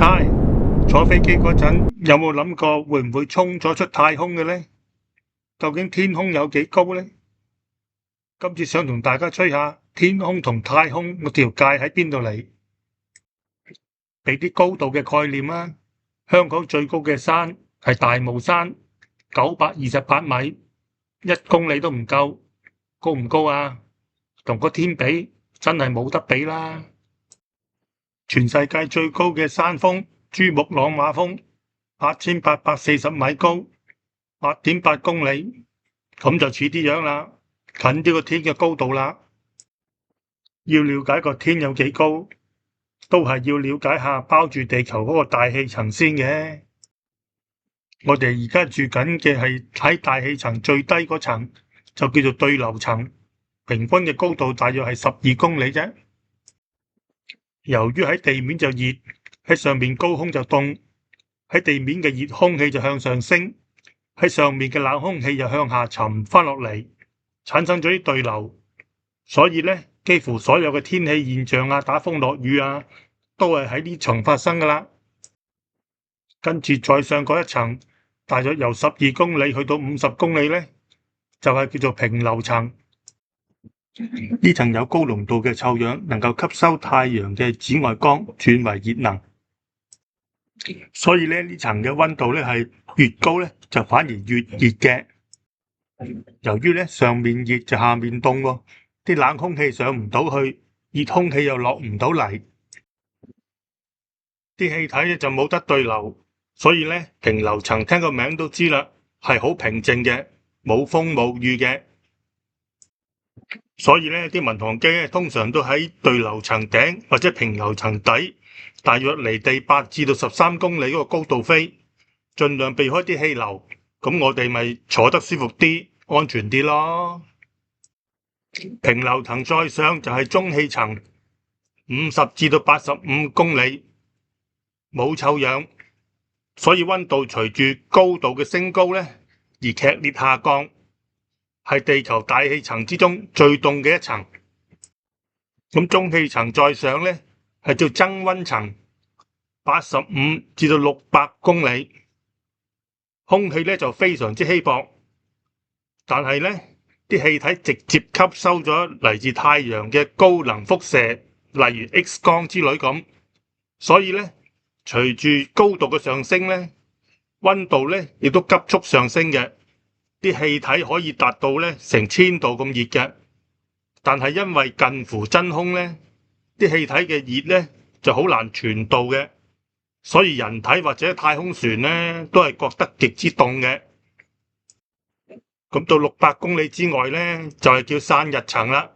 嗨，坐飛機嗰陣有冇諗過會唔會衝咗出太空嘅呢？究竟天空有幾高呢？今次想同大家吹下天空同太空嗰條界喺邊度嚟，俾啲高度嘅概念啊。香港最高嘅山係大帽山，928米，1公里都唔夠，高唔高啊？同個天比，真係冇得比啦。全世界最高嘅山峰珠穆朗瑪峰8840米高，8.8公里，咁就似啲樣啦，近啲個天嘅高度啦。要了解個天有幾高，都係要了解下包住地球嗰個大氣層先嘅。我哋而家住緊嘅係喺大氣層最低嗰層，就叫做對流層，平均嘅高度大約係12公里啫。由於喺地面就熱，喺上面高空就凍，喺地面嘅熱空氣就向上升，喺上面嘅冷空氣又向下沉翻落嚟，產生咗啲對流。所以咧，幾乎所有嘅天氣現象啊，打風落雨啊，都係喺呢層發生噶啦。跟住再上嗰一層，大約由12公里去到50公里咧，就係叫做平流層。呢層有高濃度嘅臭氧，能夠吸收太陽嘅紫外光，轉為熱能。所以咧，呢層嘅溫度咧係越高咧，就反而越熱嘅。由於咧上面熱就下面凍喎，啲冷空氣上唔到去，熱空氣又落唔到嚟，啲氣體咧就冇得對流。所以咧，平流層聽個名都知啦，係好平靜嘅，冇風冇雨嘅。所以咧，啲民航機咧通常都喺對流層頂或者平流層底，大約離地8至到13公里嗰個高度飛，盡量避開啲氣流，咁我哋咪坐得舒服啲，安全啲咯。平流層再上就係中氣層，50至到85公里，冇臭氧，所以溫度隨住高度嘅升高咧而劇烈下降。係地球大氣層之中最凍嘅一層。咁中氣層再上咧係叫增溫層，85至到600公里，空氣咧就非常之稀薄，但係咧啲氣體直接吸收咗嚟自太陽嘅高能輻射，例如 X 光之類咁。所以咧隨住高度嘅上升咧，溫度咧亦都急速上升嘅。啲氣體可以達到咧成1000度咁熱嘅，但係因為近乎真空咧，啲氣體嘅熱咧就好難傳導嘅，所以人體或者太空船咧都係覺得極之凍嘅。咁到600公里之外咧就係叫散逸層啦，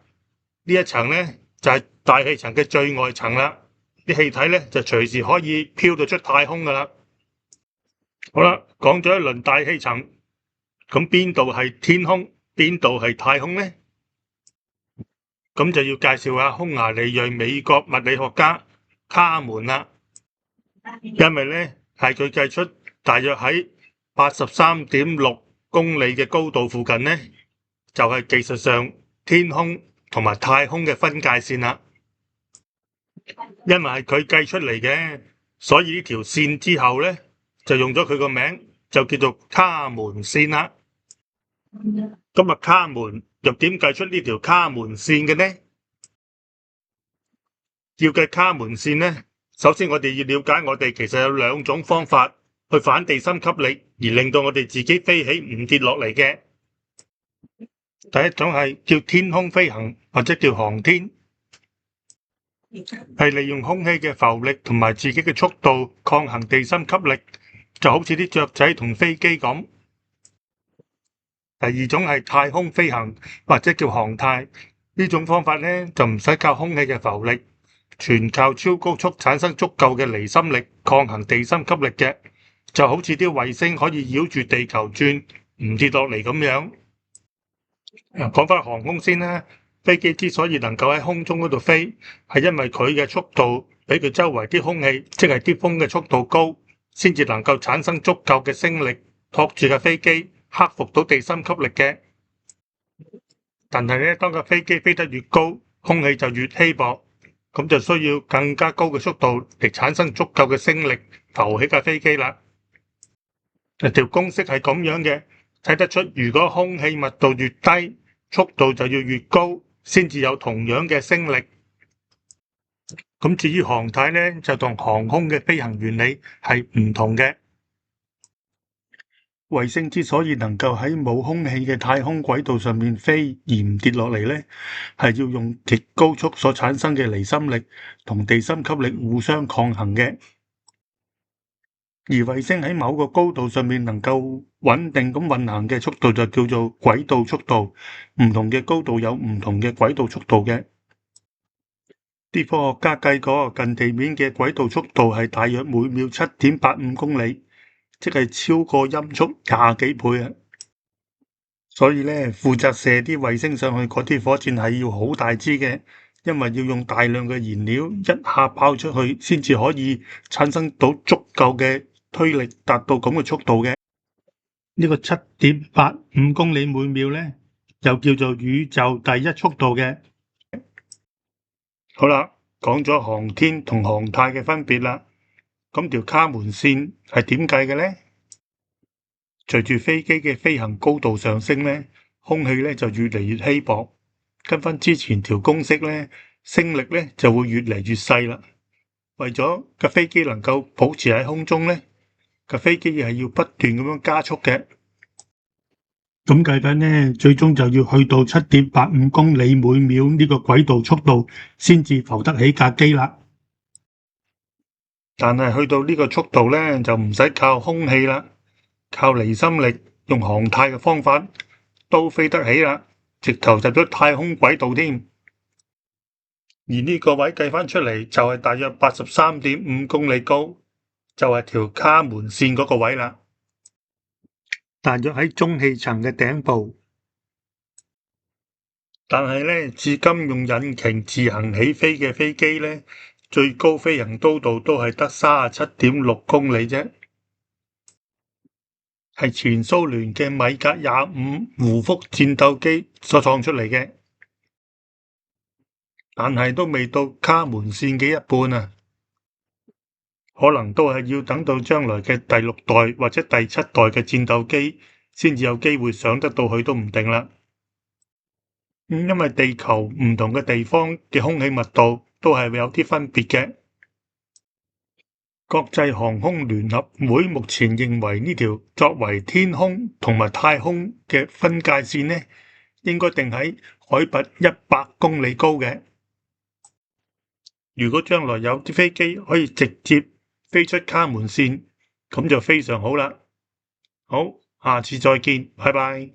呢一層咧就係大氣層嘅最外層啦，啲氣體咧就隨時可以飄到出太空噶啦。好啦，講咗一輪大氣層。咁邊度係天空，邊度係太空呢？咁就要介紹下匈牙利裔美國物理學家卡門啦。因為咧係佢計出大約喺83.6公里嘅高度附近呢，就係技術上天空同埋太空嘅分界線啦。因為係佢計出嚟嘅，所以呢條線之後咧就用咗佢個名，就叫做卡門線啦。今日卡門又點計出呢條卡門線嘅呢？要計卡門線呢，首先我哋要了解我哋其實有2種方法去反地心吸力，而令到我哋自己飛起唔跌落嚟嘅。第一種係叫天空飛行，或者叫航天，係利用空氣嘅浮力同埋自己嘅速度抗衡地心吸力，就好似啲雀仔同飛機咁。第二種係太空飛行，或者叫航太，呢種方法咧就唔使靠空氣嘅浮力，全靠超高速產生足夠嘅離心力抗衡地心吸力嘅，就好似啲衛星可以繞住地球轉唔跌落嚟咁樣。講翻航空先啦，飛機之所以能夠喺空中嗰度飛，係因為佢嘅速度比佢周圍啲空氣，即係啲風嘅速度高，先至能夠產生足夠嘅升力托住架飛機，克服到地心吸力嘅。但係咧，當個飛機飛得越高，空氣就越稀薄，咁就需要更加高嘅速度嚟產生足夠嘅升力浮起架飛機啦。條公式係咁樣嘅，睇得出如果空氣密度越低，速度就要越高，先至有同樣嘅升力。咁至於航太呢，就同航空嘅飛行原理係唔同嘅。衛星之所以能夠喺冇空氣嘅太空軌道上面飛而唔跌落嚟呢，係要用極高速所產生嘅離心力同地心吸力互相抗衡嘅。而衛星喺某個高度上面能夠穩定咁運行嘅速度就叫做軌道速度，唔同嘅高度有唔同嘅軌道速度嘅。啲科學家計過近地面嘅軌道速度係大約每秒7.85公里，即係超過音速20幾倍啊！所以咧，負責射啲衛星上去嗰啲火箭係要好大支嘅，因為要用大量嘅燃料一下爆出去，先至可以產生到足夠嘅推力，達到咁嘅速度嘅。呢個7.85公里每秒咧，又叫做宇宙第一速度嘅。好啦，講咗航天同航太嘅分別啦，咁條卡門線係點計嘅呢？隨住飛機嘅飛行高度上升咧，空氣咧就越嚟越稀薄，跟翻之前條公式咧，升力咧就會越嚟越細啦。為咗架飛機能夠保持喺空中咧，架飛機係要不斷咁樣加速嘅。咁計緊呢，最終就要去到7.85公里每秒呢個軌道速度，先至浮得起架機啦。但係去到呢個速度咧，就唔使靠空氣啦，靠離心力，用航太嘅方法都飛得起啦，直頭入咗太空軌道添。而呢個位計翻出嚟就係大約83.5公里高，就係條卡門線嗰個位啦。大約喺中氣層嘅頂部，但係咧，至今用引擎自行起飛嘅飛機咧，最高飛行高度都係得37.6公里啫，係前蘇聯嘅米格25胡福戰鬥機所創出嚟嘅，但係都未到卡門線嘅一半啊，可能都係要等到將來嘅第6代或者第7代嘅戰鬥機先至有機會上得到去都唔定啦。因為地球唔同嘅地方嘅空氣密度都係會有啲分別嘅。國際航空聯合會目前認為呢條作為天空同埋太空嘅分界線呢，應該定喺海拔100公里高嘅。如果將來有啲飛機可以直接飛出卡門線，咁就非常好啦。好，下次再見，拜拜。